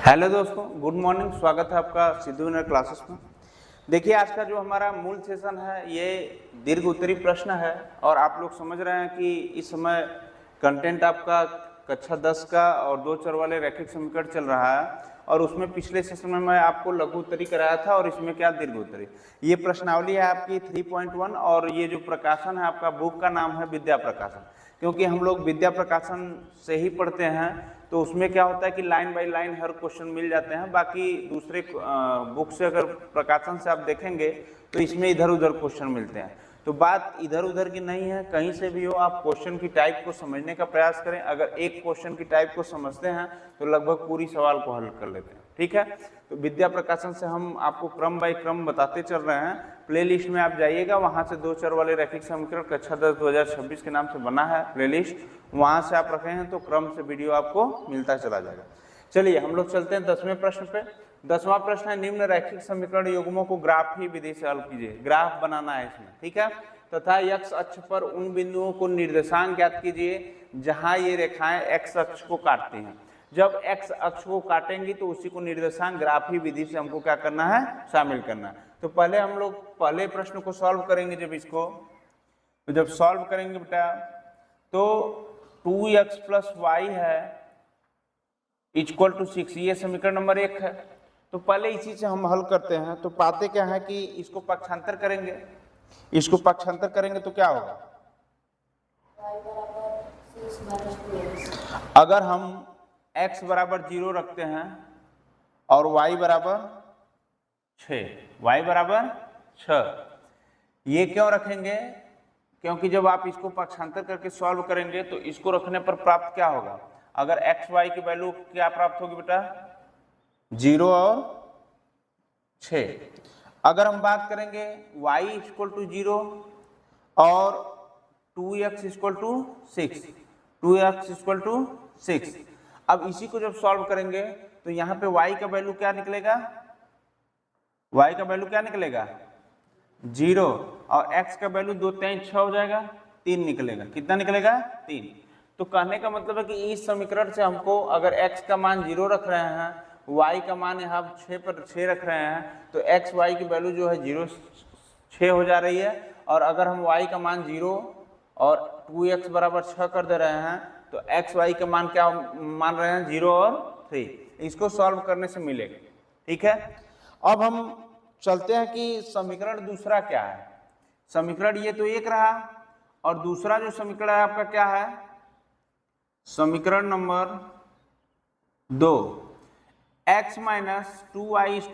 Hello दोस्तों, good morning. स्वागत है आपका सिद्धू विनर क्लासेस में। देखिए, आज का जो हमारा मूल सेशन है ये दीर्घ उत्तरी प्रश्न है और आप लोग समझ रहे हैं कि इस समय कंटेंट आपका कक्षा 10 का और 2 चर वाले रैखिक समीकरण चल रहा है और उसमें पिछले सेशन में मैं आपको लघु उत्तरी कराया था और इसमें क्या दीर्घ उत्तरी। ये प्रश्नावली है आपकी 3.1 और ये जो प्रकाशन है आपका बुक का नाम है विद्या प्रकाशन। क्योंकि हम लोग विद्या प्रकाशन से ही पढ़ते हैं तो उसमें क्या होता है कि लाइन बाय लाइन हर क्वेश्चन मिल जाते हैं। बाकी दूसरे बुक से अगर प्रकाशन से आप देखेंगे तो इसमें इधर उधर क्वेश्चन मिलते हैं। तो बात इधर उधर की नहीं है, कहीं से भी हो आप क्वेश्चन की टाइप को समझने का प्रयास करें। अगर एक क्वेश्चन की टाइप को समझते हैं तो लगभग पूरी सवाल को हल कर लेते हैं। ठीक है, तो विद्या प्रकाशन से हम आपको क्रम बाय क्रम बताते चल रहे हैं। प्लेलिस्ट में आप जाइएगा, वहां से 2 चर वाले रैखिक समीकरण कक्षा 10 2026 के नाम से बना है प्लेलिस्ट, वहां से आप रखे हैं तो क्रम से वीडियो आपको मिलता चला जाएगा। चलिए हम लोग चलते हैं 10वें प्रश्न पे। 10वां प्रश्न है, निम्न रैखिक समीकरण युग्मों को ग्राफी विधि से हल कीजिए। ग्राफ बनाना है इसमें, ठीक है। तथा एक्स अक्ष पर उन बिंदुओं को निर्देशांक ज्ञात कीजिए जहां ये रेखाएं एक्स अक्ष को काटती हैं। जब एक्स अक्ष को काटेंगी तो उसी को निर्देशांक ग्राफी विधि से हमको क्या करना है, शामिल करना है। तो पहले हम लोग पहले प्रश्न को सॉल्व करेंगे। जब इसको तो जब सॉल्व करेंगे बेटा तो 2x + y है इक्वल टू 6, ये समीकरण नंबर 1 है। तो पहले इसी से हम हल करते हैं। तो पाते क्या है कि इसको पक्षांतर करेंगे, इसको पक्षांतर करेंगे तो क्या होगा, अगर हम x बराबर 0 रखते हैं और y बराबर 6, ये क्यों रखेंगे, क्योंकि जब आप इसको पक्षांतर करके सॉल्व करेंगे तो इसको रखने पर प्राप्त क्या होगा, अगर x y की वैल्यू क्या प्राप्त होगी बेटा, 0 और 6। अगर हम बात करेंगे y = 0 और 2x = 6, 2x = 6। अब इसी को जब सॉल्व करेंगे तो यहाँ पे y का वैल्यू क्या निकलेगा, y का वैल्यू क्या निकलेगा 0 और x का वैल्यू 2 3 6 हो जाएगा, 3 निकलेगा। कितना निकलेगा, 3। तो कहने का मतलब है कि इस समीकरण से हमको अगर x का मान 0 रख रहे हैं, y का मान यहाँ 6 पर 6 रख रहे हैं, तो x y की वैल्यू जो है 0 6 हो जा रही है। और अगर हम y का मान 0 और 2x बराबर 6 कर दे रहे हैं तो x y का मान क्या मान रहे हैं, 0 और 3। इसको सॉल्व करने से मिलेगा। ठीक है, अब हम चलते हैं कि समीकरण दूसरा क्या है। समीकरण ये तो एक रहा और दूसरा जो समीकरण है आपका क्या है, समीकरण नंबर 2, x - 2y =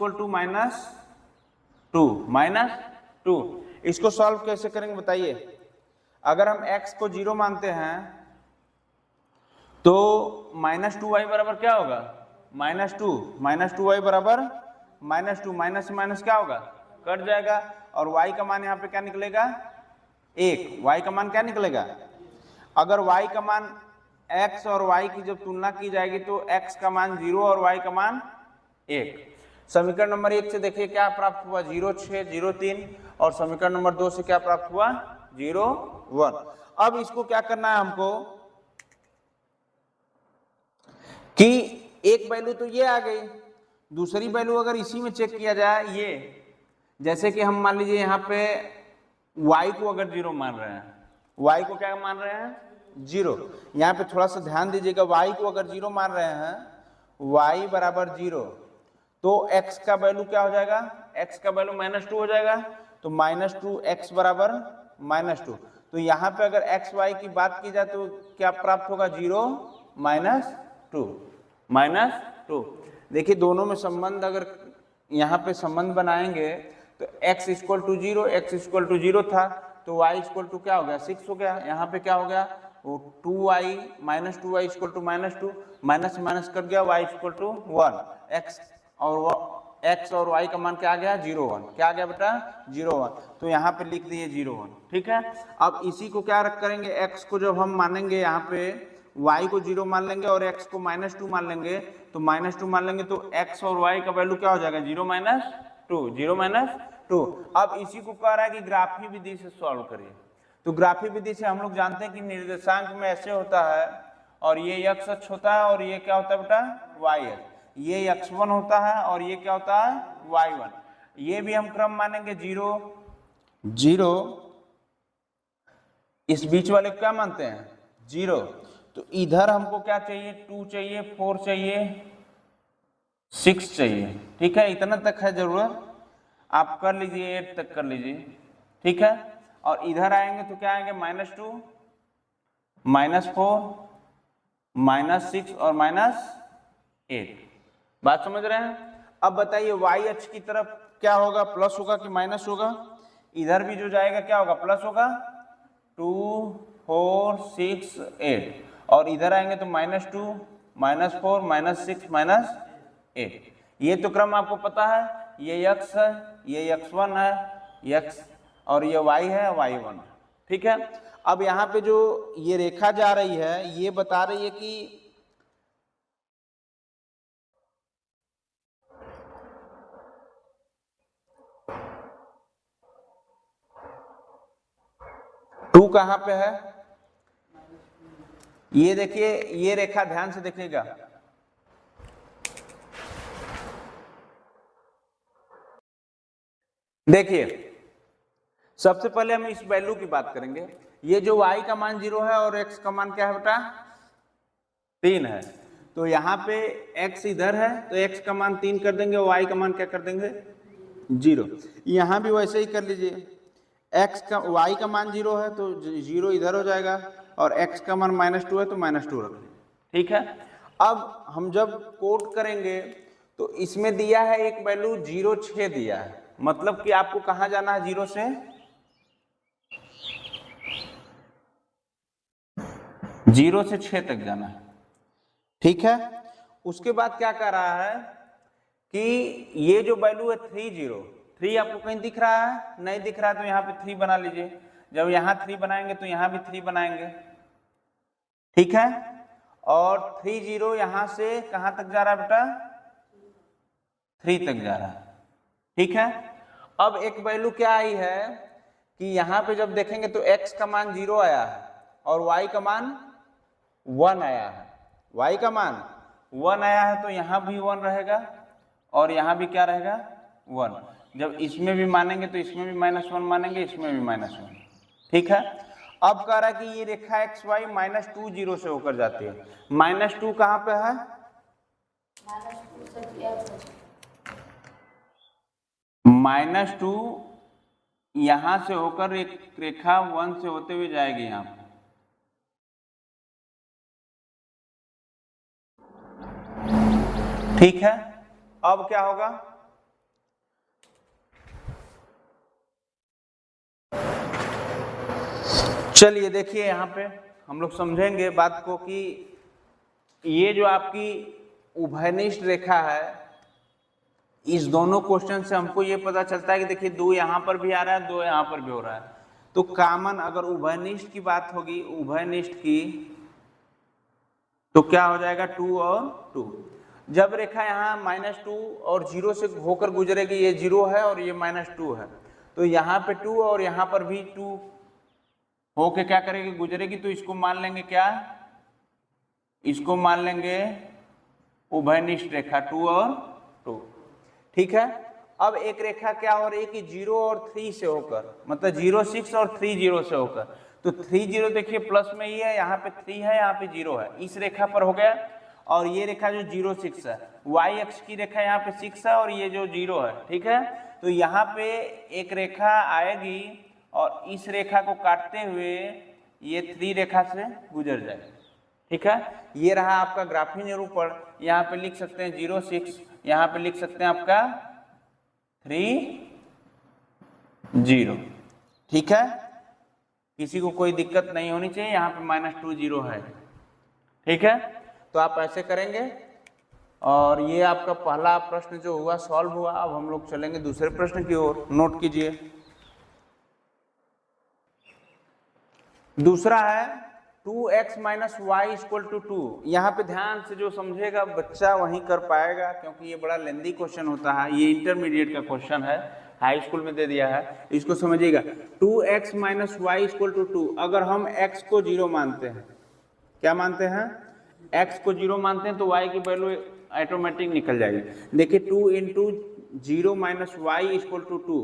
-2। इसको सॉल्व कैसे करेंगे बताइए। अगर हम x को 0 मानते हैं तो -2y बराबर क्या होगा, -2 2y बराबर -2, माइनस से माइनस क्या होगा, कट जाएगा। और y का मान यहाँ पे क्या निकलेगा, 1। y का मान क्या निकलेगा, अगर y का मान x और y की जब तुलना की जाएगी तो x का मान 0 और y का मान 1। समीकरण नंबर 1 से देखिए क्या प्राप्त हुआ, 0 6 0 3, और समीकरण नंबर 2 से क्या प्राप्त हुआ, 0 1। अब इसको क्या करना है हमको कि एक वैल्यू तो ये आ गई, दूसरी वैल्यू अगर इसी में चेक किया जाए, ये जैसे कि हम मान लीजिए यहाँ पे y को अगर 0 मान रहे हैं, y को क्या मान रहे हैं, 0। यहाँ पे थोड़ा सा ध्यान दीजिएगा, y को अगर 0 मान रहे हैं, y बराबर 0, तो x का वैल्यू क्या हो जाएगा, x का वैल्यू -2 हो जाएगा। तो -2 x बराबर -2। तो यहाँ पे अगर x y की बात की जाए तो क्या प्राप्त होगा, 0 -2। देखिए दोनों में संबंध अगर यहाँ पे संबंध बनाएंगे तो x = 0, x = 0 था तो y = क्या हो गया, 6 हो गया। यहाँ पे क्या हो गया, वो 2y -2y = -2, माइनस से माइनस कट गया, y = 1। x और y का मान क्या आ गया, 0 1। क्या आ गया बेटा, 0 1। तो यहाँ पे लिख दिए 0 1। ठीक है, अब इसी को क्या रख करेंगे, x को जब हम मानेंगे यहाँ पे y को 0 मान लेंगे और x को -2 मान लेंगे, तो -2 मान लेंगे तो x और y का वैल्यू क्या हो जाएगा, 0 -2। अब इसी को कह रहा है कि ग्राफी विधि से सॉल्व करिए। तो ग्राफी विधि से हम लोग जानते हैं कि निर्देशांक में ऐसे होता है और ये x अक्ष होता है और ये क्या होता है बेटा, y अक्ष। ये x1 होता है और ये क्या होता है y1। ये भी हम क्रम मानेंगे 0 0, इस बीच वाले क्या मानते हैं 0। तो इधर हमको क्या चाहिए 2 चाहिए, 4 चाहिए, 6 चाहिए। ठीक है, इतना तक है जरूरत, आप कर लीजिए 8 तक कर लीजिए। ठीक है, और इधर आएंगे तो क्या आएंगे -2, -4, -6 और -8। बात समझ रहे हैं? अब बताइए y अक्ष की तरफ क्या होगा, प्लस होगा कि माइनस होगा? इधर भी जो जाएगा क्या होगा, प्लस होगा। 2 4 6 8, और इधर आएंगे तो -2 -4 -6 -8। ये तो क्रम आपको पता है, ये x है, ये x1 है, x और ये y है, y1। ठीक है, अब यहाँ पे जो ये रेखा जा रही है ये बता रही है कि टू कहाँ पे है, ये देखिए, ये रेखा ध्यान से देखिएगा। देखिए सबसे पहले हम इस वैल्यू की बात करेंगे। ये जो y का मान 0 है और x का मान क्या है बेटा 3 है, तो यहाँ पे x इधर है तो x का मान 3 कर देंगे, y का मान क्या कर देंगे 0। यहाँ भी वैसे ही कर लीजिए, x का y का मान 0 है तो 0 इधर हो जाएगा, और x का मान -2 है तो -2 रख लीजिए। ठीक है, अब हम जब कोट करेंगे तो इसमें दिया है एक वैल्यू 0 6 दिया है, मतलब कि आपको कहाँ जाना है 0 से 6 तक जाना है। ठीक है, उसके बाद क्या कर रहा है कि ये जो वैल्यू है 3 आपको कहीं दिख रहा है, नहीं दिख रहा है तो यहाँ पे 3 बना लीजिए। जब यहाँ 3 बनाएंगे तो यहाँ भी 3 बनाएंगे। ठीक है, और 30 यहाँ से कहाँ तक जा रहा है बेटा 3 तक जा रहा है। ठीक है, अब एक वैल्यू क्या आई है कि यहाँ पे जब देखेंगे तो x का मान 0 आया है और y का मान 1 आया है। y का मान 1 आया है तो यहाँ भी 1 रहेगा और यहाँ भी क्या रहेगा 1। जब इसमें भी मानेंगे तो इसमें भी -1 मानेंगे, इसमें भी -1। ठीक है, अब कह रहा है कि ये रेखा x y -2 0 से होकर जाती है। -2 कहाँ पे है -2 यहां से होकर एक रेखा 1 से होते हुए जाएगी यहाँ पे। ठीक है, अब क्या होगा चलिए देखिए, यहाँ पे हम लोग समझेंगे बात को कि ये जो आपकी उभयनिष्ठ रेखा है, इस दोनों क्वेश्चन से हमको ये पता चलता है कि देखिए 2 यहाँ पर भी आ रहा है, 2 यहाँ पर भी हो रहा है, तो कॉमन अगर उभयनिष्ठ की बात होगी, उभयनिष्ठ की, तो क्या हो जाएगा 2 और 2। जब रेखा यहाँ -2 और 0 से होकर गुजरेगी, ये 0 है और ये -2 है, तो यहाँ पे 2 और यहाँ पर भी 2 होके क्या करेगी गुजरेगी, तो इसको मान लेंगे क्या, इसको मान लेंगे उभयनिष्ठ रेखा 2 और 2। ठीक है, अब एक रेखा क्या हो रही है कि 0 और 3 से होकर, मतलब 0 6 और 3 0 से होकर, तो 3 0 देखिए प्लस में ही है, यहाँ पे 3 है, यहाँ पे 0 है, इस रेखा पर हो गया। और ये रेखा जो 0 6 है, y अक्ष की रेखा यहाँ पे 6 है और ये जो 0 है। ठीक है, तो यहाँ पे एक रेखा आएगी और इस रेखा को काटते हुए ये 3 रेखा से गुजर जाएगी। ठीक है, ये रहा आपका ग्राफीय निरूपण। यहाँ पे लिख सकते हैं 0 6, यहाँ पे लिख सकते हैं आपका 3 0। ठीक है, किसी को कोई दिक्कत नहीं होनी चाहिए, यहाँ पे -2 0 है। ठीक है, तो आप ऐसे करेंगे और ये आपका पहला प्रश्न जो हुआ सॉल्व हुआ। अब हम लोग चलेंगे दूसरे प्रश्न की ओर, नोट कीजिए। दूसरा है 2x - y = 2। यहाँ पे ध्यान से जो समझेगा बच्चा वहीं कर पाएगा, क्योंकि ये बड़ा लेंदी क्वेश्चन होता है, ये इंटरमीडिएट का क्वेश्चन है, हाई स्कूल में दे दिया है, इसको समझिएगा। 2x - y = 2, अगर हम x को 0 मानते हैं, क्या मानते हैं x को 0 मानते हैं, तो y की वैल्यू ऑटोमेटिक निकल जाएगी। देखिए 2 into 0 minus Y equal to 2,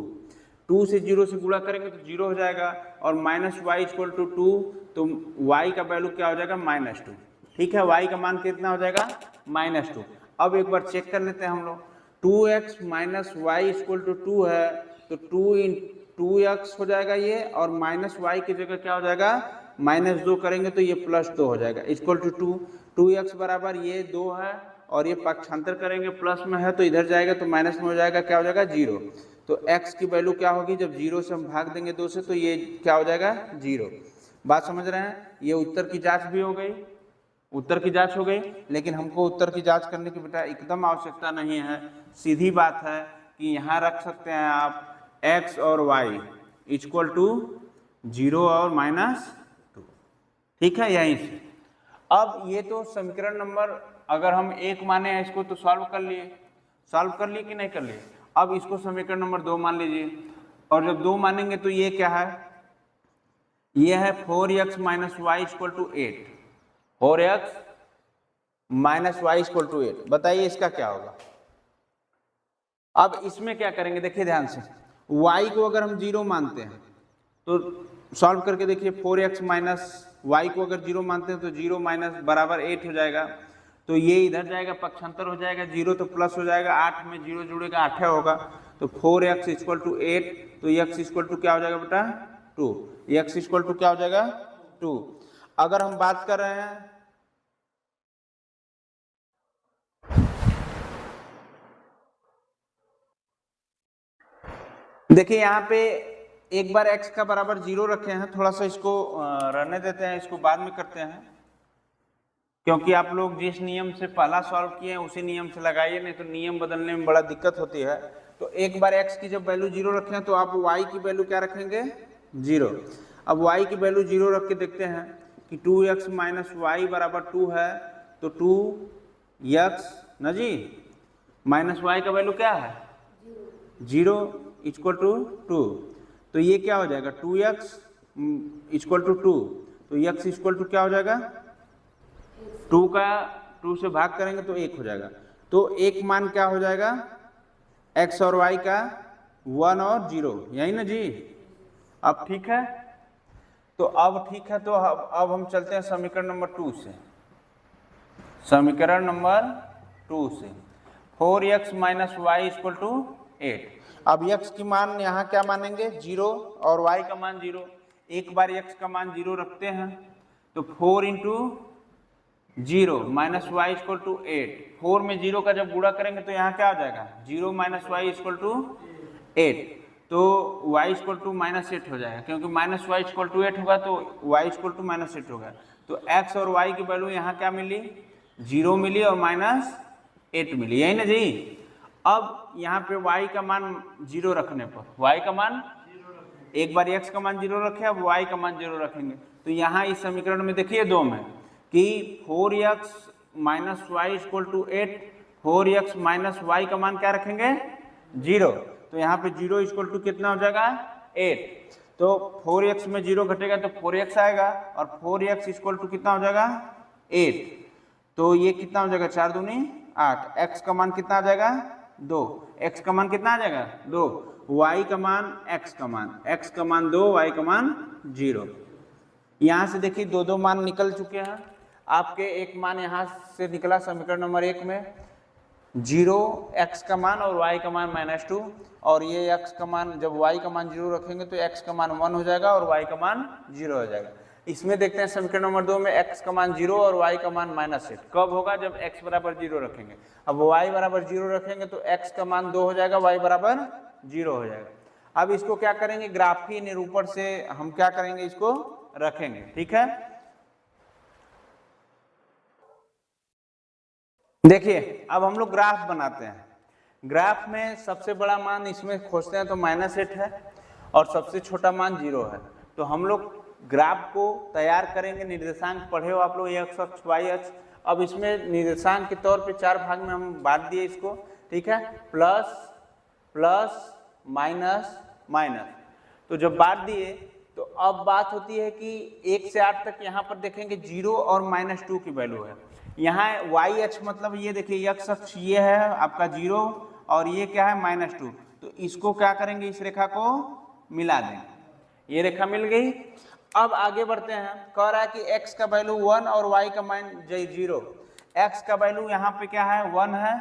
2 से 0 से गुणा करेंगे तो 0 हो जाएगा, और माइनस वाई इक्वल टू 2, तो y का वैल्यू क्या हो जाएगा -2। ठीक है, y का मान कितना हो जाएगा -2। अब एक बार चेक कर लेते हैं हम लोग, 2x minus Y equal to 2 है, तो 2x हो जाएगा ये, और माइनस वाई की जगह क्या हो जाएगा -2 करेंगे तो ये +2 हो जाएगा इक्वल टू 2। 2x बराबर ये 2 है, और ये पक्षांतर करेंगे प्लस में है तो इधर जाएगा तो माइनस में हो जाएगा, क्या हो जाएगा 0। तो x की वैल्यू क्या होगी, जब 0 से हम भाग देंगे 2 से तो ये क्या हो जाएगा 0। बात समझ रहे हैं, ये उत्तर की जांच भी हो गई, उत्तर की जांच हो गई। लेकिन हमको उत्तर की जांच करने की बेटा एकदम आवश्यकता नहीं है, सीधी बात है कि यहाँ रख सकते हैं आप x और y इक्वल टू 0 और -2। ठीक है, यहीं से। अब ये तो समीकरण नंबर अगर हम 1 माने हैं इसको तो सॉल्व कर लिए कि नहीं कर लिए। अब इसको समीकरण नंबर 2 मान लीजिए, और जब 2 मानेंगे तो ये क्या है, ये है 4x minus Y equal to 8, 4x minus Y equal to 8। बताइए इसका क्या होगा। अब इसमें क्या करेंगे, देखिए ध्यान से, y को अगर हम 0 मानते हैं तो सॉल्व करके देखिए, 4x माइनस वाई को अगर 0 मानते हैं तो 0 माइनस बराबर 8 हो जाएगा, तो ये इधर जाएगा पक्षांतर हो जाएगा, 0 तो प्लस हो जाएगा, 8 में 0 जुड़ेगा 8 होगा, तो 4x इक्वल टू 8, तो x इक्वल टू क्या हो जाएगा बेटा 2, x इक्वल टू क्या हो जाएगा 2। अगर हम बात कर रहे हैं देखिए यहाँ पे एक बार x का बराबर 0 रखे हैं, थोड़ा सा इसको रहने देते हैं, इसको बाद में करते हैं, क्योंकि आप लोग जिस नियम से पहला सॉल्व किए हैं उसी नियम से लगाइए, नहीं तो नियम बदलने में बड़ा दिक्कत होती है। तो एक बार x की जब वैल्यू 0 रखें तो आप y की वैल्यू क्या रखेंगे 0। अब y की वैल्यू 0 रख के देखते हैं कि 2x माइनस वाई बराबर 2 है, तो 2x ना जी माइनस वाई का वैल्यू क्या है 0 इक्वल टू 2, तो ये क्या हो जाएगा 2x इक्वल टू 2, तो x इक्वल टू क्या हो जाएगा 2 का 2 से भाग करेंगे तो 1 हो जाएगा, तो एक मान क्या हो जाएगा x और y का 1 और 0, यही ना जी। अब ठीक है, तो अब ठीक है, तो अब हम चलते हैं समीकरण नंबर 2 से, समीकरण नंबर 2 से 4x minus Y equal to 8। अब x की मान यहाँ क्या मानेंगे 0 और y का मान 0। एक बार x का मान 0 रखते हैं तो 4 into 0 minus Y equal to 8, 4 में 0 का जब गुणा करेंगे तो यहाँ क्या हो जाएगा 0 माइनस वाई इक्वल टू 8, तो y इक्वल टू -8 हो जाएगा, क्योंकि माइनस वाई इक्वल टू 8 होगा तो y इक्वल टू -8 होगा। तो x और y की वैल्यू यहाँ क्या मिली 0 मिली और -8 मिली, यही ना जी। अब यहाँ पे y का मान 0 रखने पर, y का मान एक बार x का मान 0 रखे, अब y का मान 0 रखेंगे, तो यहाँ इस समीकरण में देखिए 2 में कि 4x minus Y equal to 8, 4x minus Y का मान क्या रखेंगे 0, तो यहाँ पे 0 इक्वल टू कितना हो जाएगा 8, तो 4x में 0 घटेगा तो 4x आएगा, और 4x इक्वल टू कितना हो जाएगा 8, तो ये कितना हो जाएगा 4 दूनी 8, x का मान कितना आ जाएगा 2, x का मान कितना आ जाएगा 2, y का मान x का मान 2, y का मान 0। यहाँ से देखिए 2 मान निकल चुके हैं आपके, एक मान यहाँ से निकला समीकरण नंबर 1 में 0 x का मान और y का मान -2, और ये x का मान जब y का मान 0 रखेंगे तो x का मान 1 हो जाएगा और y का मान 0 हो जाएगा। इसमें देखते हैं समीकरण नंबर 2 में x का मान 0 और y का मान -8 कब होगा जब x बराबर 0 रखेंगे। अब y बराबर 0 रखेंगे तो x का मान 2 हो जाएगा, y बराबर 0 हो जाएगा। अब इसको क्या करेंगे ग्राफीय निरूपण से हम क्या करेंगे इसको रखेंगे, ठीक है। देखिए अब हम लोग ग्राफ बनाते हैं, ग्राफ में सबसे बड़ा मान इसमें खोजते हैं तो -8 है और सबसे छोटा मान 0 है, तो हम लोग ग्राफ को तैयार करेंगे। निर्देशांक पढ़े हो आप लोग x अक्ष y अक्ष। अब इसमें निर्देशांक के तौर पे 4 भाग में हम बांट दिए इसको, ठीक है, प्लस प्लस माइनस माइनस। तो जब बांट दिए तो अब बात होती है कि 1 से 8 तक यहाँ पर देखेंगे 0 और -2 की वैल्यू है, यहाँ वाई अक्ष मतलब ये देखिए x अक्ष ये है आपका 0 और ये क्या है -2, तो इसको क्या करेंगे, इस रेखा को मिला देंगे, ये रेखा मिल गई। अब आगे बढ़ते हैं, कह रहा है कि x का वैल्यू 1 और y का मान 0। x का वैल्यू यहाँ पे क्या है 1 है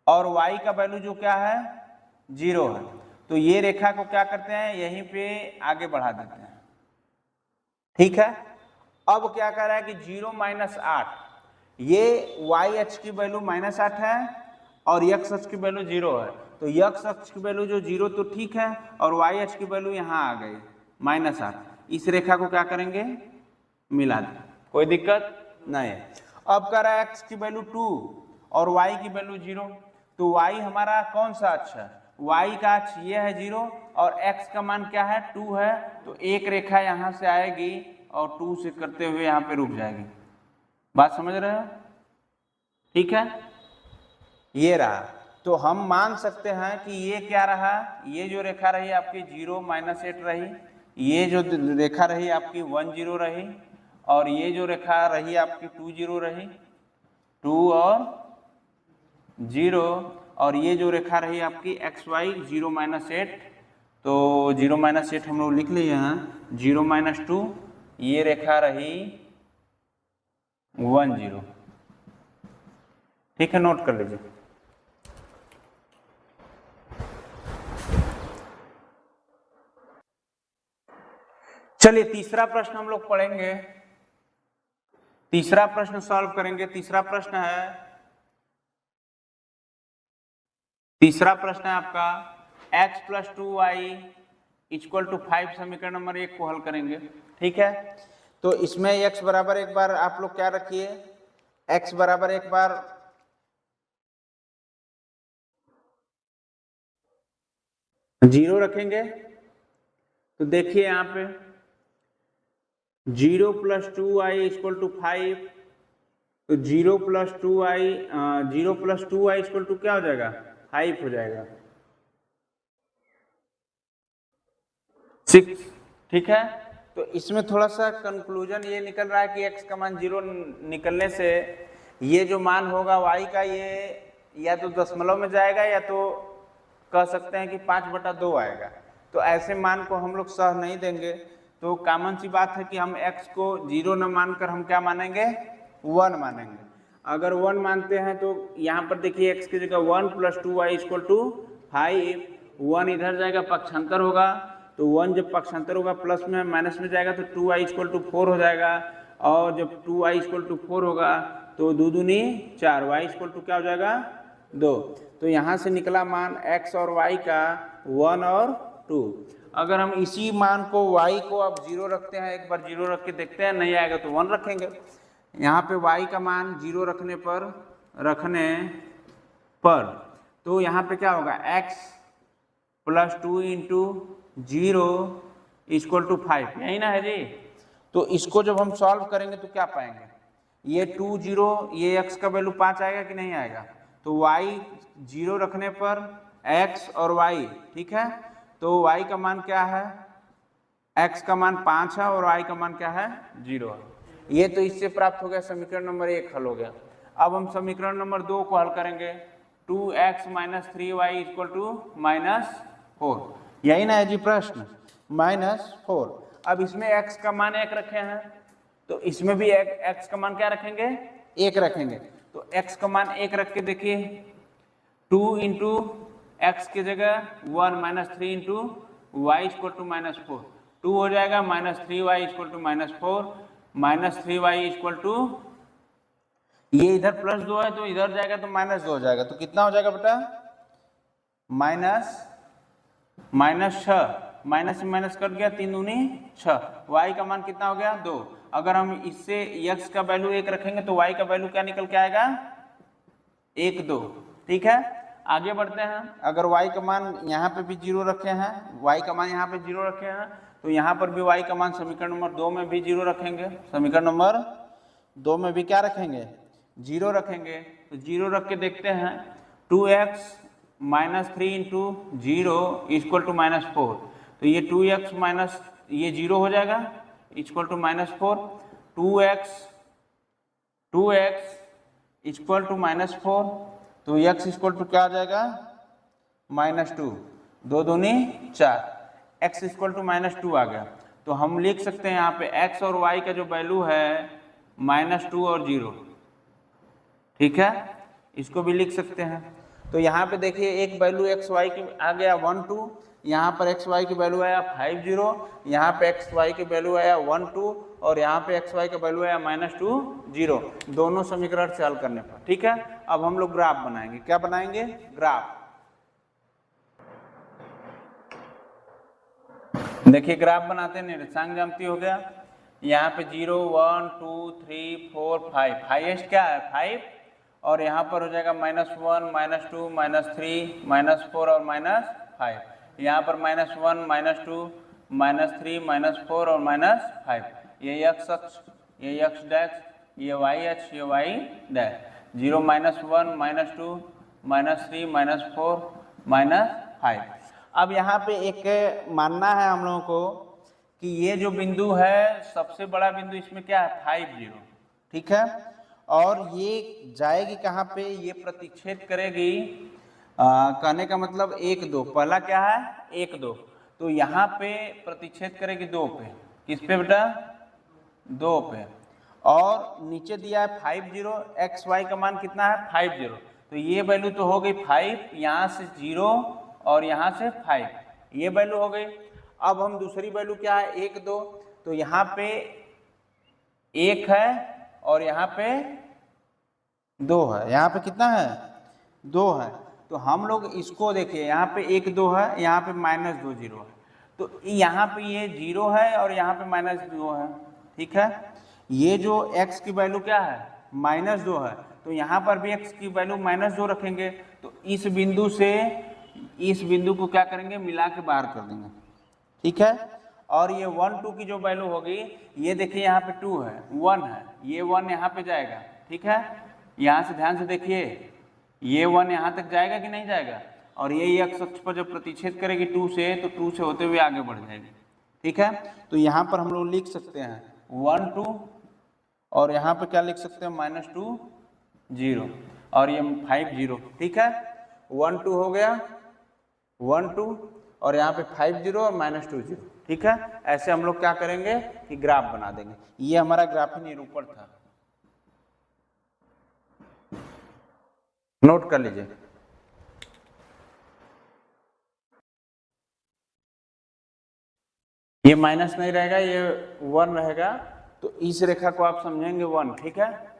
और y का वैल्यू जो क्या है 0 है, तो ये रेखा को क्या करते हैं यहीं पे आगे बढ़ा देते हैं, ठीक है। अब क्या कर रहा है कि 0 - 8, ये y अक्ष की वैल्यू -8 है और x अक्ष की वैल्यू 0 है, तो x अक्ष की वैल्यू जो 0 तो ठीक है और y अक्ष की वैल्यू यहाँ आ गई -8, इस रेखा को क्या करेंगे मिला दें, कोई दिक्कत नहीं है। अब कर रहा है x की वैल्यू 2 और y की वैल्यू 0, तो y हमारा कौन सा अक्ष है, y का अक्ष ये है 0 और x का मान क्या है 2 है, तो एक रेखा यहाँ से आएगी और 2 से करते हुए यहाँ पे रुक जाएगी, बात समझ रहे हो, ठीक है। ये रहा, तो हम मान सकते हैं कि ये क्या रहा, ये जो रेखा रही आपकी 0 - 8 रही, ये जो रेखा रही आपकी 1 0 रही और ये जो रेखा रही आपकी 2 0 रही, 2 और 0, और ये जो रेखा रही आपकी x y 0 - 8, तो 0 - 8 हम लोग लिख लिए हैं, 0 - 2, ये रेखा रही 1 0, ठीक है, नोट कर लीजिए। चलिए तीसरा प्रश्न हम लोग पढ़ेंगे, तीसरा प्रश्न सॉल्व करेंगे। तीसरा प्रश्न है आपका x + 2y = 5, समीकरण नंबर 1 को हल करेंगे, ठीक है। तो इसमें x बराबर एक बार आप लोग क्या रखिए, x बराबर एक बार 0 रखेंगे, तो देखिए यहाँ पे 0 + 2y = 5, तो 0 + 2y = क्या हो जाएगा 5 हो जाएगा, 6, ठीक है। तो इसमें थोड़ा सा कंक्लूजन ये निकल रहा है कि x का मान 0 निकलने से ये जो मान होगा y का, ये या तो दशमलव में जाएगा या तो कह सकते हैं कि 5/2 आएगा, तो ऐसे मान को हम लोग सह नहीं देंगे। तो कॉमन सी बात है कि हम x को 0 न मानकर हम क्या मानेंगे 1 मानेंगे। अगर 1 मानते हैं तो यहाँ पर देखिए x की जगह 1 + 2y = 5, 1 इधर जाएगा पक्षांतर होगा, तो 1 जब पक्षांतर होगा प्लस में माइनस में जाएगा तो 2y = 4 हो जाएगा, और जब 2y = 4 होगा तो 2 दूनी 4, y = क्या हो जाएगा 2, तो यहाँ से निकला मान x और y का 1 और 2। अगर हम इसी मान को y को अब 0 रखते हैं, एक बार 0 रख के देखते हैं, नहीं आएगा तो 1 रखेंगे। यहाँ पे y का मान 0 रखने पर तो यहाँ पे क्या होगा x + 2 × 0 = 5, यही ना है जी। तो इसको जब हम सॉल्व करेंगे तो क्या पाएंगे, ये 2 0, ये x का वैल्यू 5 आएगा कि नहीं आएगा, तो y 0 रखने पर x और y, ठीक है, तो y का मान क्या है, x का मान 5 है और y का मान क्या है 0 है। ये तो इससे प्राप्त हो गया, समीकरण नंबर 1 हल हो गया। अब हम समीकरण नंबर 2 को हल करेंगे, 2x - 3y = -4, यही ना है जी प्रश्न, -4। अब इसमें x का मान 1 रखे हैं, तो इसमें भी x का मान क्या रखेंगे 1 रखेंगे, तो x का मान 1 रख के देखिए, 2 × x की जगह 1 - 3 × y = -4, 2 हो जाएगा, -3y = -4, -3y ये इधर +2 है तो इधर जाएगा तो -2 हो जाएगा, तो कितना हो जाएगा बेटा -6, माइनस में माइनस कट गया, 3 दूनी 6, y का मान कितना हो गया 2। अगर हम इससे x का वैल्यू 1 रखेंगे तो y का वैल्यू क्या निकल के आएगा 1 2, ठीक है। आगे बढ़ते हैं, अगर y का मान यहाँ पे भी 0 रखे हैं, y का मान यहाँ पे 0 रखे हैं, तो यहाँ पर भी y का मान समीकरण नंबर 2 में भी 0 रखेंगे, समीकरण नंबर 2 में भी क्या रखेंगे 0 रखेंगे, तो 0 रख के देखते हैं, 2x - 3 × 0 = -4, तो ये 2x माइनस ये 0 हो जाएगा = -4, 2x इक्वल टू -4, तो x इक्वल टू क्या आ जाएगा -2, 2 दूनी 4, x इक्वल टू -2 आ गया। तो हम लिख सकते हैं यहाँ पे x और y का जो वैल्यू है -2 और 0, ठीक है, इसको भी लिख सकते हैं। तो यहाँ पे देखिए एक वैल्यू एक्स वाई की आ गया 1 2, यहाँ पर एक्स वाई की वैल्यू आया 5 0, यहाँ पे एक्स वाई की वैल्यू आया 1 2 और यहाँ पे एक्स वाई का वैल्यू आया -2 0, दोनों समीकरण सॉल्व करने पर, ठीक है। अब हम लोग ग्राफ बनाएंगे, क्या बनाएंगे, ग्राफ। देखिए ग्राफ बनाते हैं, निर्देशांक ज्यामिति हो गया, यहाँ पे 0 1 2 3 4 5, हाईएस्ट क्या है 5, और यहाँ पर हो जाएगा -1 -2 -3 -4 और -5, यहाँ पर -1 -2 -3 -4 और -5, ये x अक्ष, ये x डैश, ये y अक्ष, ये y डैश, 0 -1 -2 -3 -4 -5। अब यहाँ पे एक मानना है हम लोगों को कि ये जो बिंदु है सबसे बड़ा बिंदु इसमें क्या है 5 0, ठीक है, और ये जाएगी कहाँ पे, ये प्रतिच्छेद करेगी, कहने का मतलब 1 2, पहला क्या है 1 2, तो यहाँ पे प्रतिच्छेद करेगी 2 पे, किस पे बेटा 2 पे, और नीचे दिया है 5 0, एक्स वाई का मान कितना है 5 0, तो ये वैल्यू तो हो गई 5, यहाँ से 0 और यहाँ से 5, ये वैल्यू हो गई। अब हम दूसरी वैल्यू क्या है 1 2, तो यहाँ पे 1 है और यहाँ पे 2 है, यहाँ पे कितना है 2 है, तो हम लोग इसको देखिए यहाँ पे 1 2 है, यहाँ पे -2 0 है, तो यहाँ पे ये 0 है और यहाँ पे -2 है, ठीक है। ये जो x की वैल्यू क्या है -2 है, तो यहाँ पर भी x की वैल्यू -2 रखेंगे, तो इस बिंदु से इस बिंदु को क्या करेंगे मिला के बाहर कर देंगे, ठीक है। और ये 1 2 की जो वैल्यू होगी, ये देखिए यहाँ पे 2 है 1 है, ये 1 यहाँ पे जाएगा, ठीक है, यहाँ से ध्यान से देखिए ये 1 यहाँ तक जाएगा कि नहीं जाएगा, और ये x अक्ष पर जब प्रतिच्छेद करेगी 2 से, तो 2 से होते हुए आगे बढ़ जाएगी, ठीक है। तो यहाँ पर हम लोग लिख सकते हैं 1 2 और यहाँ पे क्या लिख सकते हैं -2 0 और ये 5 0, ठीक है, 1 2 हो गया 1 2 और यहाँ पे 5 0 और -2 0, ठीक है। ऐसे हम लोग क्या करेंगे कि ग्राफ बना देंगे, ये हमारा ग्राफी निरूपण था, नोट कर लीजिए। ये माइनस नहीं रहेगा, ये 1 रहेगा, तो इस रेखा को आप समझेंगे 1, ठीक है।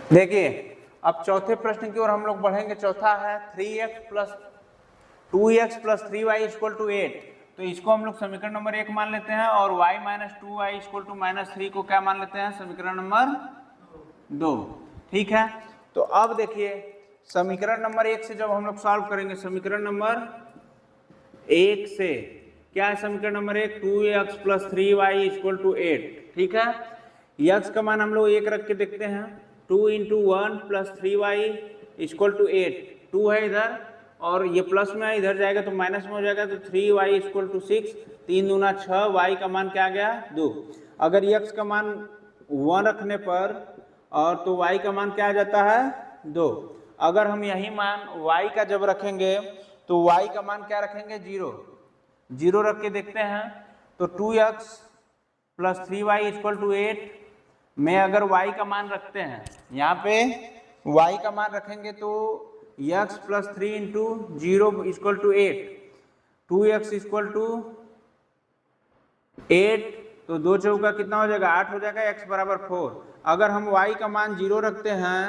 देखिए अब चौथे प्रश्न की ओर हम लोग बढ़ेंगे। चौथा है 3x + 2x + 3y = 8, तो इसको हम लोग समीकरण नंबर 1 मान लेते हैं, और y - 2y = -3 को क्या मान लेते हैं समीकरण नंबर 2, ठीक है। तो अब देखिए समीकरण नंबर 1 से जब हम लोग सॉल्व करेंगे, समीकरण नंबर 1 से क्या है, समीकरण नंबर 1 2x + 3y = 8, ठीक है। x का मान हम लोग 1 रख के देखते हैं, 2 × 1 + 3y = 8, 2 है इधर और ये प्लस में है, इधर जाएगा तो माइनस में हो जाएगा, तो 3y = 6, 3 दूना 6, y का मान क्या आ गया 2। अगर x का मान 1 रखने पर और तो y का मान क्या आ जाता है 2। अगर हम यही मान y का जब रखेंगे तो y का मान क्या रखेंगे 0, 0 रख के देखते हैं, तो 2x + 3y = 8 में अगर y का मान रखते हैं, यहाँ पे y का मान रखेंगे तो x + 3 × 0 = 8, 2x = 8, तो 2 चौका कितना हो जाएगा 8 हो जाएगा, x = 4। अगर हम y का मान 0 रखते हैं,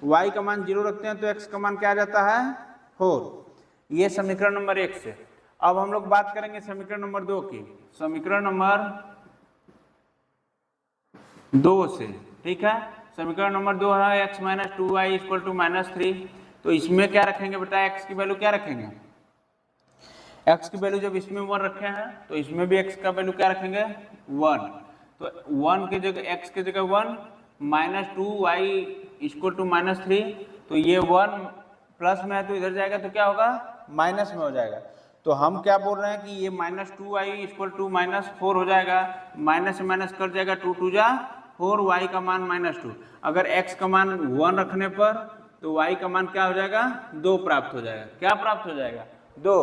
y का मान 0 रखते हैं तो x का मान क्या आ जाता है 4। ये समीकरण नंबर 1 से। अब हम लोग बात करेंगे समीकरण नंबर 2 की, समीकरण नंबर 2 से, ठीक है। समीकरण नंबर 2 है x - 2y = -3, तो इसमें क्या रखेंगे बेटा, x की वैल्यू क्या रखेंगे, x की वैल्यू जब इसमें 1 रखे हैं तो इसमें भी x का वैल्यू क्या रखेंगे 1, तो 1 की जगह x की जगह 1, -2y = -3, तो ये 1 प्लस में है तो इधर जाएगा तो क्या होगा माइनस में हो जाएगा। तो हम क्या बोल रहे हैं कि ये -2i इक्वल टू -4 हो जाएगा, माइनस से माइनस कट जाएगा, 2 2 जा 4, y का मान -2। अगर x का मान 1 रखने पर तो y का मान क्या हो जाएगा, 2 प्राप्त हो जाएगा। क्या प्राप्त हो जाएगा, 2।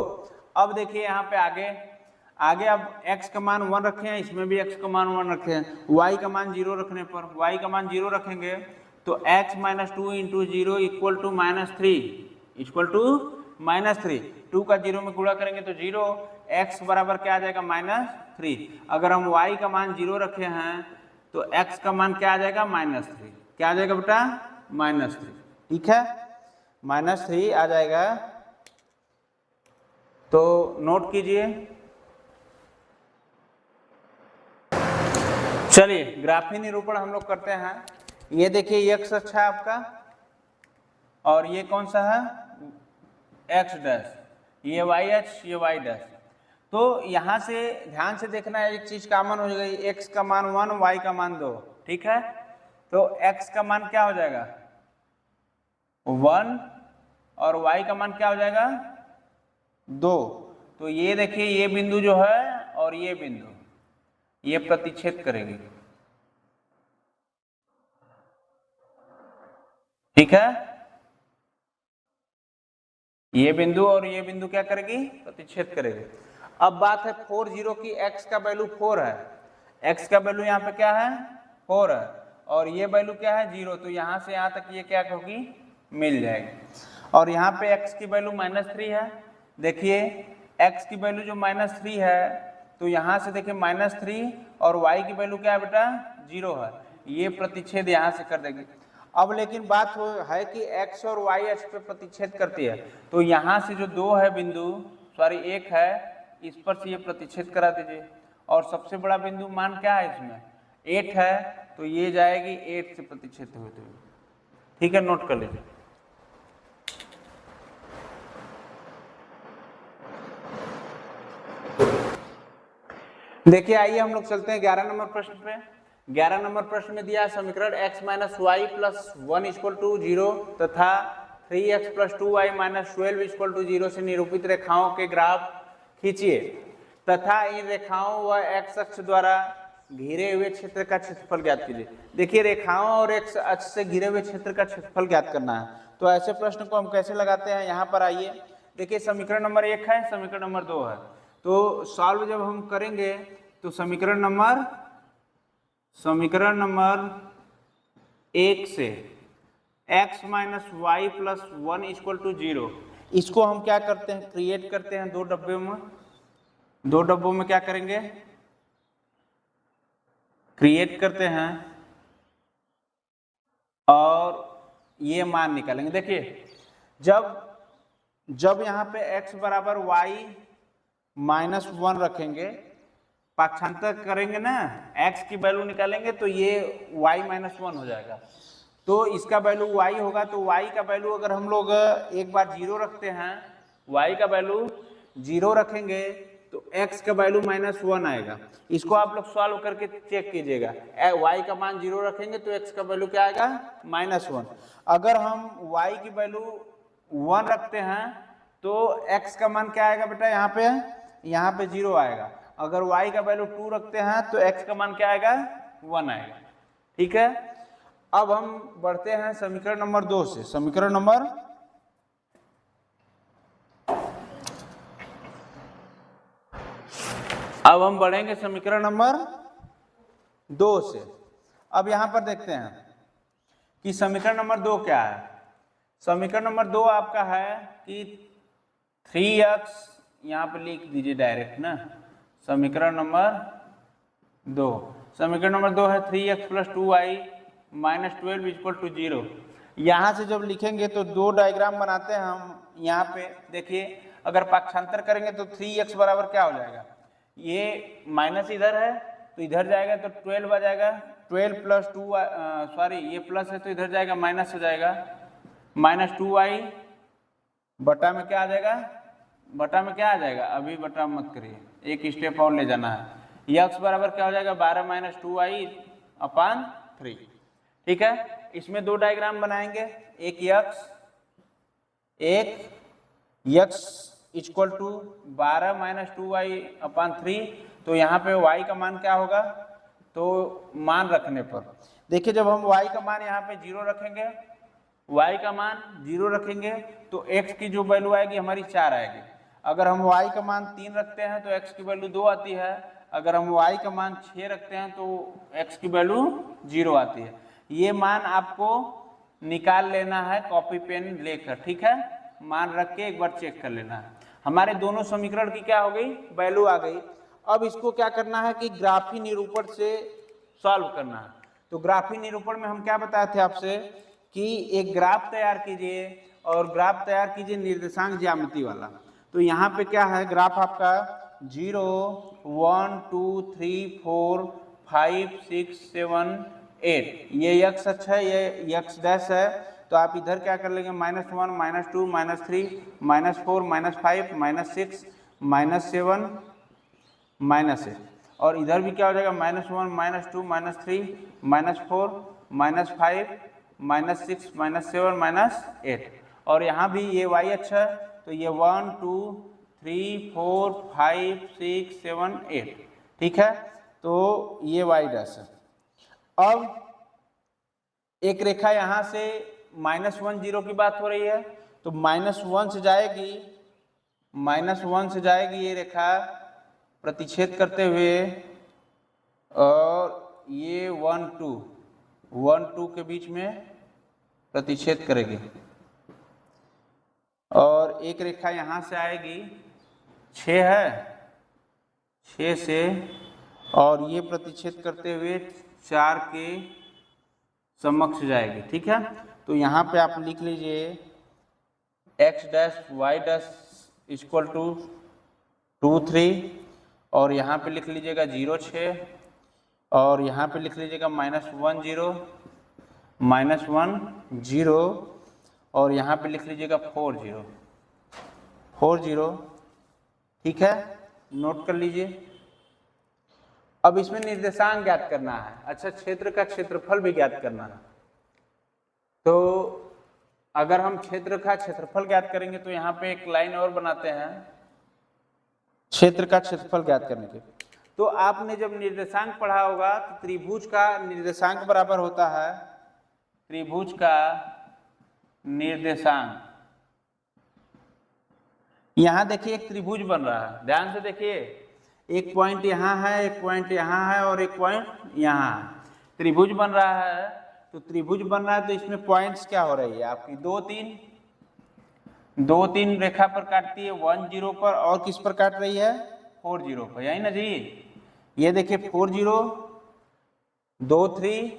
अब देखिए यहाँ पे आगे अब x का मान 1 रखे हैं, इसमें भी x का मान 1 रखे हैं, y का मान 0 रखने पर, y का मान 0 रखेंगे तो x - 2 × 0 equal to -3 equal to -3। 2 का 0 में गुणा करेंगे तो 0, x बराबर क्या आ जाएगा, -3। अगर हम y का मान 0 रखे हैं तो x का मान क्या आ जाएगा, -3। क्या आ जाएगा बेटा, -3। ठीक है, -3 आ जाएगा। तो नोट कीजिए। चलिए ग्राफी निरूपण हम लोग करते हैं। ये देखिए ये x अक्ष है आपका और ये कौन सा है, x डैश, ये y अक्ष, ये y डैश। तो यहाँ से ध्यान से देखना है, एक चीज कॉमन हो जाएगी, x का मान 1, y का मान 2। ठीक है, तो x का मान क्या हो जाएगा, 1 और y का मान क्या हो जाएगा, 2। तो ये देखिए ये बिंदु जो है और ये बिंदु ये प्रतिच्छेद करेगी। ठीक है, ये बिंदु और ये बिंदु क्या करेगी, प्रतिच्छेद करेगी। अब बात है 4 0 की, x का वैल्यू 4 है, x का वैल्यू यहाँ पे क्या है, 4 है, और ये वैल्यू क्या है, 0। तो यहाँ से यहाँ तक ये क्या होगी, मिल जाएगी। और यहाँ पे x की वैल्यू -3 है। देखिए x की वैल्यू जो -3 है, तो यहाँ से देखिए -3 और y की वैल्यू क्या है बेटा, 0 है, ये प्रतिच्छेद यहाँ से कर देगी। अब लेकिन बात है कि x और y अक्ष पे प्रतिच्छेद करती है, तो यहाँ से जो 2 है बिंदु, सॉरी 1 है, इस पर से ये प्रतिच्छेद करा दीजिए। और सबसे बड़ा बिंदु मान क्या है इसमें, 8 है, तो ये जाएगी 8 से प्रतिच्छेद होते हुए। ठीक है, नोट कर लीजिए। देखिए आइए हम लोग चलते हैं 11 नंबर प्रश्न पे। 11 नंबर प्रश्न में दिया समीकरण x - y + 1 = 0 तथा 3x + 2y - 12 = 0 से निरूपित रेखाओं के ग्राफ खींचिए तथा इन रेखाओं व x अक्ष द्वारा घिरे हुए क्षेत्र का क्षेत्रफल ज्ञात कीजिए। देखिए रेखाओं और x अक्ष से घिरे हुए क्षेत्र का क्षेत्रफल ज्ञात करना है। तो ऐसे प्रश्न को हम कैसे लगाते हैं, यहाँ पर आइए। देखिए समीकरण नंबर 1 है, समीकरण नंबर 2 है। तो सॉल्व जब हम करेंगे तो समीकरण नंबर 1 से x - y + 1 = 0, इसको हम क्या करते हैं, क्रिएट करते हैं 2 डब्बे में। 2 डब्बों में क्या करेंगे, क्रिएट करते हैं और ये मान निकालेंगे। देखिए जब यहाँ पे x बराबर y - 1 रखेंगे, पाक्षांतर करेंगे ना, x की वैल्यू निकालेंगे तो ये y - 1 हो जाएगा। तो इसका वैल्यू y होगा, तो y का वैल्यू अगर हम लोग एक बार 0 रखते हैं, y का वैल्यू 0 रखेंगे तो x का वैल्यू -1 आएगा। इसको आप लोग सॉल्व करके चेक कीजिएगा। y का मान 0 रखेंगे तो x का वैल्यू क्या आएगा, -1। अगर हम y की वैल्यू 1 रखते हैं तो x का मान क्या आएगा बेटा, यहाँ पे 0 आएगा। अगर y का वैल्यू 2 रखते हैं तो x का मान क्या आएगा, 1 आएगा। ठीक है, अब हम बढ़ते हैं समीकरण नंबर 2 से। समीकरण नंबर अब हम बढ़ेंगे समीकरण नंबर 2 से। अब यहां पर देखते हैं कि समीकरण नंबर 2 क्या है। समीकरण नंबर 2 आपका है कि 3x, यहाँ पे लिख दीजिए डायरेक्ट ना, समीकरण नंबर 2। समीकरण नंबर 2 है 3x + 2y - 12 = 0। यहाँ से जब लिखेंगे तो 2 डायग्राम बनाते हैं हम। यहाँ पे देखिए अगर पाक्षांतर करेंगे तो 3x बराबर क्या हो जाएगा, ये माइनस इधर है तो इधर जाएगा तो 12 आ जाएगा, 12 + 2 सॉरी ये प्लस है तो इधर जाएगा माइनस हो जाएगा, -2y बटा में क्या आ जाएगा, बटा में क्या आ जाएगा, अभी बटा मत करिए, एक स्टेप और ले जाना है। x बराबर क्या हो जाएगा, 12 - 2y/3। ठीक है, इसमें 2 डायग्राम बनाएंगे, एक x एक x equal to 12 minus 2y/3, तो यहाँ पे y का मान क्या होगा, तो मान रखने पर देखिए जब हम y का मान यहाँ पे 0 रखेंगे, y का मान 0 रखेंगे तो x की जो वैल्यू आएगी हमारी 4 आएगी। अगर हम y का मान 3 रखते हैं तो x की वैल्यू 2 आती है। अगर हम y का मान 6 रखते हैं तो x की वैल्यू 0 आती है। ये मान आपको निकाल लेना है कॉपी पेन लेकर, ठीक है, मान रख के एक बार चेक कर लेना है। हमारे दोनों समीकरण की क्या हो गई, वैल्यू आ गई। अब इसको क्या करना है कि ग्राफी निरूपण से सॉल्व करना है। तो ग्राफी निरूपण में हम क्या बताए थे आपसे कि एक ग्राफ तैयार कीजिए और ग्राफ तैयार कीजिए निर्देशांक ज्यामिति वाला। तो यहाँ पे क्या है, ग्राफ आपका 0 1 2 3 4 5 6 7 8, ये x अक्ष है, ये x डैश है। तो आप इधर क्या कर लेंगे, -1 -2 -3 -4 -5 -6 -7 -8, और इधर भी क्या हो जाएगा, -1 -2 -3 -4 -5 -6 -7 -8, और यहाँ भी ये y अक्ष है। तो ये 1 2 3 4 5 6 7 8, ठीक है, तो ये y डैश है। अब एक रेखा यहाँ से -1 0 की बात हो रही है, तो -1 से जाएगी, -1 से जाएगी ये रेखा प्रतिच्छेद करते हुए, और ये 1 2 के बीच में प्रतिच्छेद करेगी, और एक रेखा यहाँ से आएगी 6 है, 6 से, और ये प्रतिच्छेद करते हुए 4 के समक्ष जाएगी, ठीक है। तो यहाँ पे आप लिख लीजिए x dash y dash equal to 2 3, और यहाँ पे लिख लीजिएगा 0 6, और यहाँ पे लिख लीजिएगा -1 0, और यहाँ पे लिख लीजिएगा 4 0, ठीक है, नोट कर लीजिए। अब इसमें निर्देशांक ज्ञात करना है। अच्छा, क्षेत्र का क्षेत्रफल भी ज्ञात करना है। तो अगर हम क्षेत्र का क्षेत्रफल ज्ञात करेंगे तो यहाँ पे एक लाइन और बनाते हैं क्षेत्र का क्षेत्रफल ज्ञात करने के। तो आपने जब निर्देशांक पढ़ा होगा तो त्रिभुज का निर्देशांक बराबर होता है, त्रिभुज का निर्देशांक। यहाँ देखिए एक त्रिभुज बन रहा है, ध्यान से देखिए, एक पॉइंट यहाँ है, एक पॉइंट यहाँ है, और एक पॉइंट यहाँ है। त्रिभुज बन रहा है, तो त्रिभुज बन रहा है तो इसमें पॉइंट्स क्या हो रही है आपकी, 2 3 रेखा पर काटती है, 1 0 पर, और किस पर काट रही है, 4 0 पर, यही ना जी। ये देखिए 4 0 2 3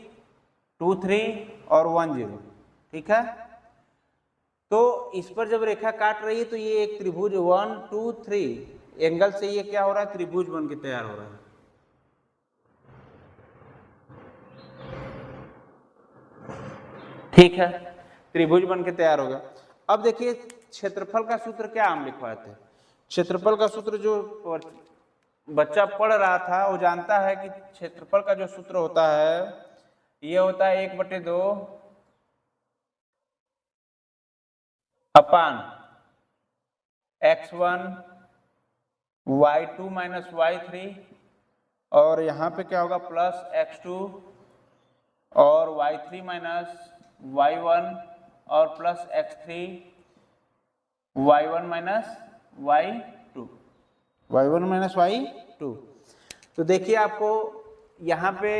2 3 और 1 0, ठीक है। तो इस पर जब रेखा काट रही है तो ये एक त्रिभुज 1 2 3 एंगल से ये क्या हो रहा है, त्रिभुज बन के तैयार हो रहा है, ठीक है, त्रिभुज बन के तैयार हो गया। अब देखिए क्षेत्रफल का सूत्र क्या हम लिखवाए थे। क्षेत्रफल का सूत्र जो बच्चा पढ़ रहा था वो जानता है कि क्षेत्रफल का जो सूत्र होता है ये होता है 1/2 अपान x1 y2 माइनस y3, और यहाँ पे क्या होगा प्लस x2 और y3 माइनस y1 और plus x3 y1 minus y2, y1 minus y2। तो देखिए आपको यहाँ पे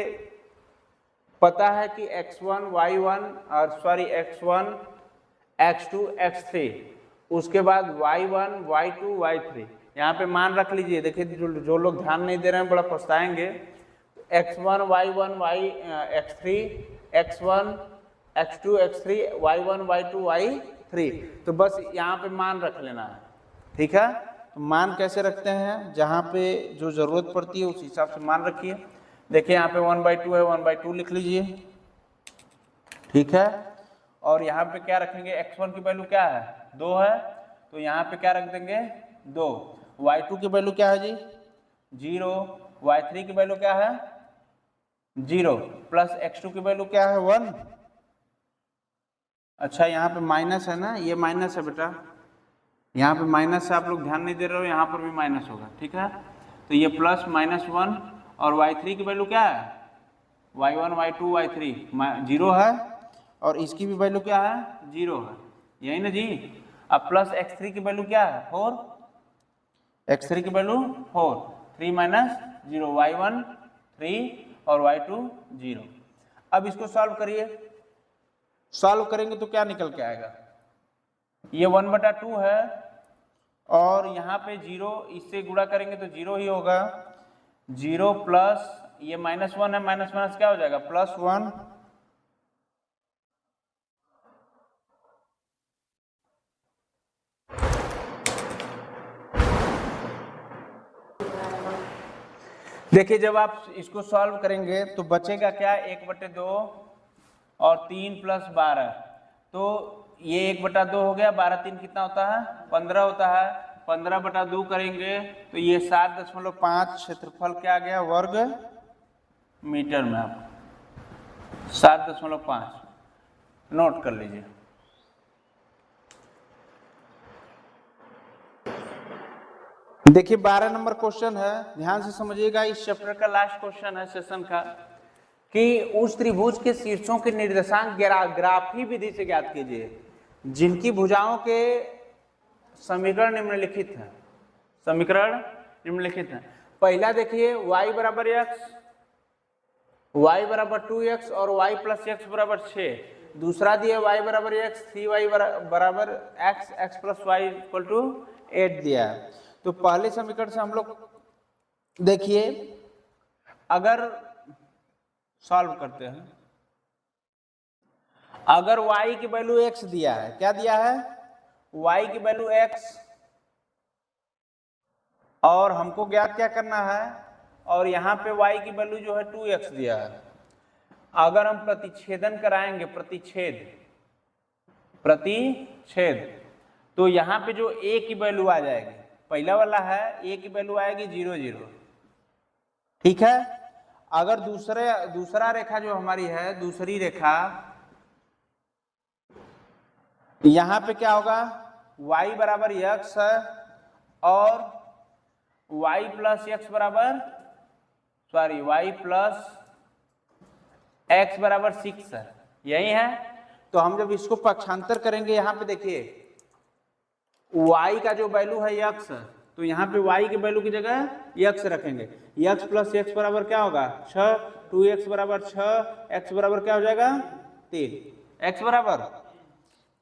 पता है कि x1 y1 और सॉरी x1 x2 x3, उसके बाद y1 y2 y3, यहाँ पे मान रख लीजिए। देखिए जो लोग ध्यान नहीं दे रहे हैं बड़ा पछताएंगे। x1 y1 x3 x1 x2 x3 y1 y2 y3, तो बस यहाँ पे मान रख लेना है, ठीक है। तो मान कैसे रखते हैं, जहाँ पे जो जरूरत पड़ती है उस हिसाब से मान रखिए। देखिए यहाँ पे 1/2 है, 1/2 लिख लीजिए, ठीक है। और यहाँ पे क्या रखेंगे, x1 की वैल्यू क्या है 2 है, तो यहाँ पे क्या रख देंगे 2। y2 की वैल्यू क्या है जी 0, y3 की वैल्यू क्या है 0, प्लस x2 की वैल्यू क्या है 1। अच्छा यहाँ पे माइनस है ना, ये माइनस है बेटा, यहाँ पे माइनस है, आप लोग ध्यान नहीं दे रहे हो, यहाँ पर भी माइनस होगा, ठीक है। तो ये प्लस -1 और y3 की वैल्यू क्या है, y1 y2 y3 0 है, और इसकी भी वैल्यू क्या है, 0 है, यही ना जी। अब प्लस x3 की वैल्यू क्या है, 4, x3 की वैल्यू 4, 3 - 0, y1 3 और y2 0। अब इसको सॉल्व करिए, सॉल्व करेंगे तो क्या निकल के आएगा, ये 1/2 है, और यहाँ पे 0, इससे गुणा करेंगे तो 0 ही होगा, 0 प्लस ये -1 है, माइनस माइनस क्या हो जाएगा, +1, देखिए जब आप इसको सॉल्व करेंगे तो बचेगा क्या, 1/2 और 3 + 12, तो ये 1/2 हो गया, 12 3 कितना होता है, 15 होता है, 15/2 करेंगे तो ये 7.5 क्षेत्रफल क्या आ गया, वर्ग मीटर में, आप 7.5 नोट कर लीजिए। देखिए 12 नंबर क्वेश्चन है, ध्यान से समझिएगा, इस चैप्टर का लास्ट क्वेश्चन है सेशन का, कि उस त्रिभुज के शीर्षों के निर्देशांक ग्राफी विधि से ज्ञात कीजिए जिनकी भुजाओं के समीकरण निम्नलिखित है, समीकरण निम्नलिखित है। पहला देखिए y बराबर x, y बराबर 2x और y + x बराबर 6, दूसरा दिया y बराबर x, 3y बराबर x, x + y = 8 दिया है। तो पहले समीकरण से हम लोग देखिए, अगर सॉल्व करते हैं, अगर y की वैल्यू x दिया है, क्या दिया है, y की वैल्यू x, और हमको ज्ञात क्या करना है, और यहाँ पे y की वैल्यू जो है 2x दिया है। अगर हम प्रतिच्छेदन कराएंगे, प्रतिच्छेद, तो यहाँ पे जो a की वैल्यू आ जाएगी, पहला वाला है a की वैल्यू आएगी 0 0, ठीक है। अगर दूसरा रेखा जो हमारी है, दूसरी रेखा, यहाँ पे क्या होगा, y बराबर x है, और y + x बराबर, सॉरी y + x बराबर 6 है, यही है। तो हम जब इसको पक्षांतर करेंगे, यहाँ पे देखिए y का जो वैल्यू है x, तो यहाँ पे y की वैल्यू की जगह x रखेंगे, x + x बराबर क्या होगा, 6, 2x बराबर 6, x बराबर क्या हो जाएगा, 3, x बराबर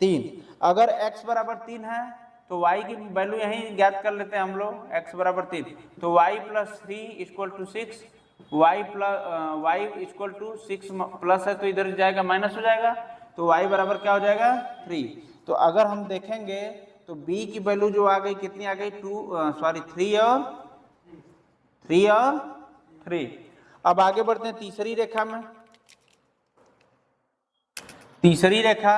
3। अगर x बराबर 3 है तो y की वैल्यू यहीं ज्ञात कर लेते हैं हम लोग, x बराबर 3, तो y + 3 = 6, y = 6 प्लस है तो इधर जाएगा माइनस हो जाएगा, तो y बराबर क्या हो जाएगा, 3। तो अगर हम देखेंगे तो b की वैल्यू जो आ गई, कितनी आ गई, 3 और 3। अब आगे बढ़ते हैं तीसरी रेखा में, तीसरी रेखा,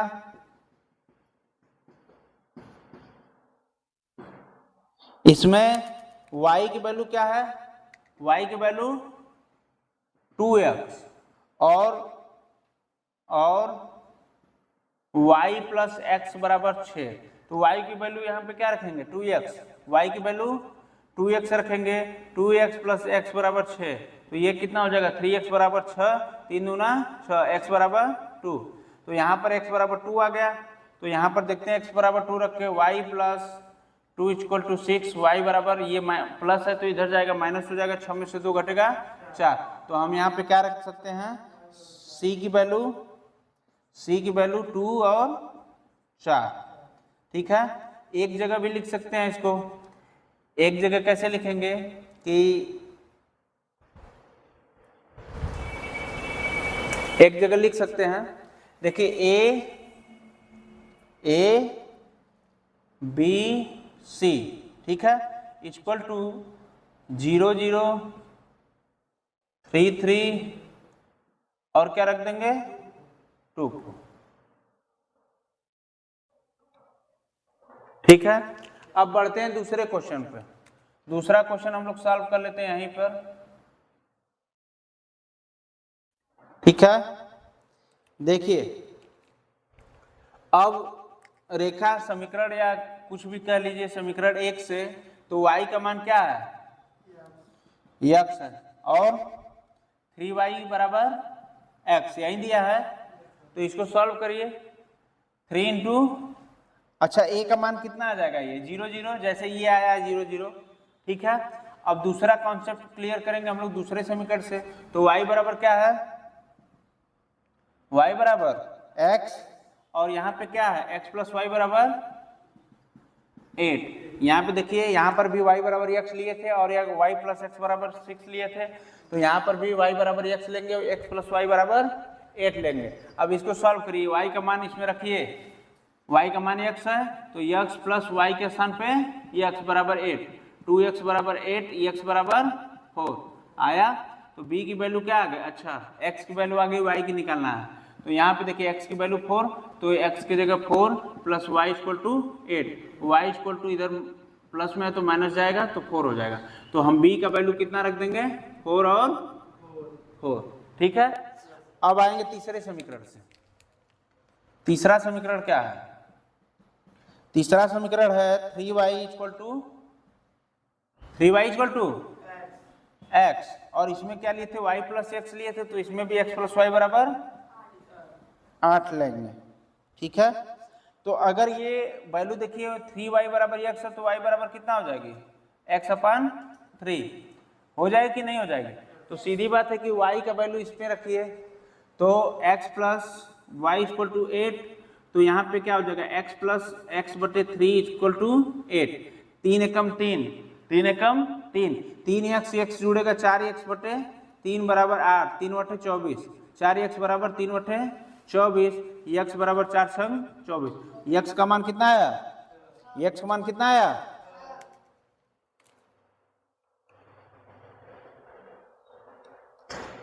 इसमें y की वैल्यू क्या है, y की वैल्यू 2x, और y + x बराबर 6, तो y की वैल्यू यहाँ पे क्या रखेंगे, 2x, y की वैल्यू 2x रखेंगे, 2x + x बराबर 6, तो ये कितना हो जाएगा, 3x बराबर 6, 3 दूना 6, x बराबर 2, तो यहाँ पर x बराबर 2 आ गया। तो यहाँ पर देखते हैं x बराबर 2 रख के, y + 2 = 6, y बराबर, ये प्लस है तो इधर जाएगा माइनस हो जाएगा, 6 में से 2 घटेगा 4, तो हम यहाँ पे क्या रख सकते हैं, c की वैल्यू 2 और 4, ठीक है। एक जगह भी लिख सकते हैं इसको, एक जगह कैसे लिखेंगे कि एक जगह लिख सकते हैं, देखिए a b c, ठीक है, = 0 0 3 3 और क्या रख देंगे, 2, ठीक है। अब बढ़ते हैं दूसरे क्वेश्चन पे, दूसरा क्वेश्चन हम लोग सॉल्व कर लेते हैं यहीं पर, ठीक है। देखिए अब रेखा समीकरण या कुछ भी कह लीजिए समीकरण 1 से, तो y का मान क्या है, x है, और 3y बराबर x यही दिया है। तो इसको सॉल्व करिए, 3 इंटू, अच्छा a का मान कितना आ जाएगा, ये 0 0, जैसे ये आया 0 0, ठीक है। अब दूसरा कॉन्सेप्ट क्लियर करेंगे हम लोग दूसरे समीकरण से। तो y बराबर क्या है, y बराबर x, और यहाँ पे क्या है x प्लस वाई बराबर 8। यहाँ पे देखिए, यहाँ पर भी y बराबर x लिए थे और यहाँ y प्लस एक्स बराबर 6 लिए थे, तो यहाँ पर भी y बराबर x लेंगे और x प्लस वाई बराबर 8 लेंगे। अब इसको सॉल्व करिए, y का मान इसमें रखिए, y का मान x है, तो x प्लस वाई के स्थान पे x बराबर 8, 2x बराबर 8, x बराबर 4 आया। तो b की वैल्यू क्या आ गई, अच्छा x की वैल्यू आ गई, y की निकालना है। तो यहाँ पे देखिए x की वैल्यू 4, तो x की जगह 4 plus Y equal to 8, Y equal to इधर प्लस में है तो माइनस जाएगा तो 4 हो जाएगा। तो हम b का वैल्यू कितना रख देंगे, 4 और 4, ठीक है। अब आएंगे तीसरे समीकरण से। तीसरा समीकरण क्या है, तीसरा समीकरण है 3y इक्वल टू x, और इसमें क्या लिए थे, y प्लस एक्स लिए थे, तो इसमें भी x प्लस वाई बराबर 8 लेंगे, ठीक है। तो अगर ये वैल्यू देखिए 3y बराबर x है, तो y बराबर कितना हो जाएगी, x अपान 3 हो जाएगी कि नहीं हो जाएगी। तो सीधी बात है कि y का वैल्यू इसमें रखिए, तो x plus Y equal to 8, तो यहाँ पे क्या हो जाएगा, x प्लस एक्स बटे 3 equal to 8, 3 Ekam 3, 3 Ekam 3, 3x x जुड़ेगा 4x बटे 3 बराबर 8, 3 बटे 24, 4x बराबर 3 बटे 24, x बराबर 4 संग 24, x का मान कितना आया, x का मान कितना आया,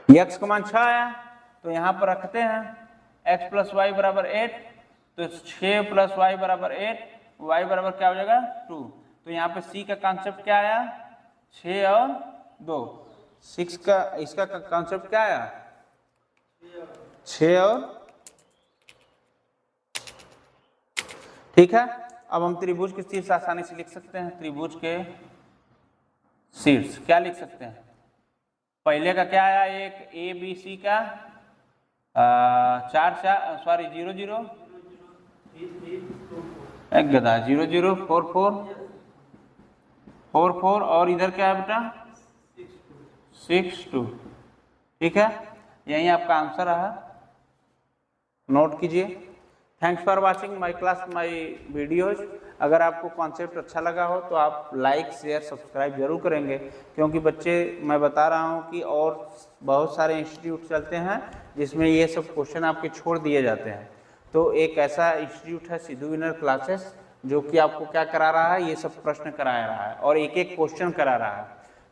x का मान 6 आया। तो यहाँ पर रखते हैं x प्लस वाई बराबर 8, तो 6 प्लस वाई बराबर 8, y बराबर क्या हो जाएगा 2। तो यहाँ पे c का कॉन्सेप्ट क्या आया, 6 और 2, 6 का इसका कॉन्सेप्ट क्या आया, 6 और, ठीक है। अब हम त्रिभुज के शीर्ष आसानी से लिख सकते हैं। त्रिभुज के शीर्ष क्या लिख सकते हैं, पहले का क्या आया, एक ए बी सी का 0 0, एक गधा 0 0 4 4 4 4, और इधर क्या है बेटा 6 2, ठीक है। यही आपका आंसर रहा, नोट कीजिए। Thanks for watching my class, my videos. अगर आपको कॉन्सेप्ट अच्छा लगा हो तो आप लाइक शेयर सब्सक्राइब जरूर करेंगे, क्योंकि बच्चे, मैं बता रहा हूं कि और बहुत सारे इंस्टीट्यूट चलते हैं जिसमें ये सब क्वेश्चन आपके छोड़ दिए जाते हैं। तो एक ऐसा इंस्टीट्यूट है सिद्धू विनर क्लासेस, जो कि आपको क्या करा रहा है, ये सब प्रश्न करा रहा है और एक एक क्वेश्चन करा रहा है।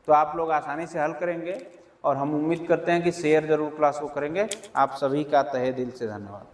तो आप लोग आसानी से हल करेंगे, और हम उम्मीद करते हैं कि शेयर जरूर क्लास को करेंगे। आप सभी का तहे दिल से धन्यवाद।